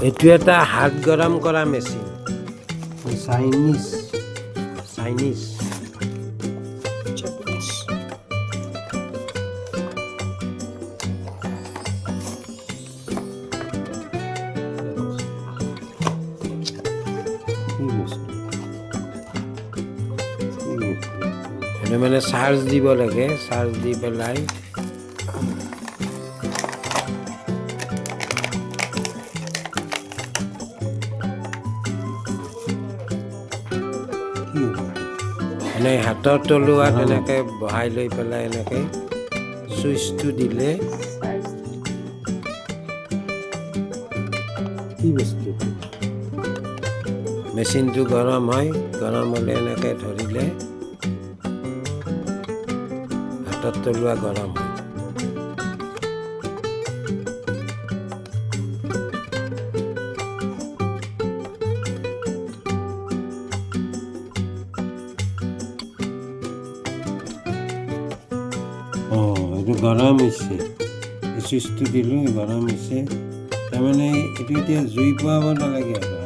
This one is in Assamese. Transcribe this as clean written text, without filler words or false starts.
এইটো এটা হাত গৰম কৰা মেচিন চাইনিজ Japanese. এইটো মানে চাৰ্জ দিব লাগে চাৰ্জ দি পেলাই এনে হাতৰ তলুৱাত এনেকৈ বহাই লৈ পেলাই এনেকৈ চুইচটো দিলে মেচিনটো গৰম হয় গৰম হ'লে এনেকৈ ধৰিলে হাতৰ তলুৱা গৰম হয় এইটো গৰম হৈছে এই চুইচটো দিলোঁ গৰম হৈছে তাৰমানে এইটো এতিয়া জুই পোৱাব নালাগে আৰু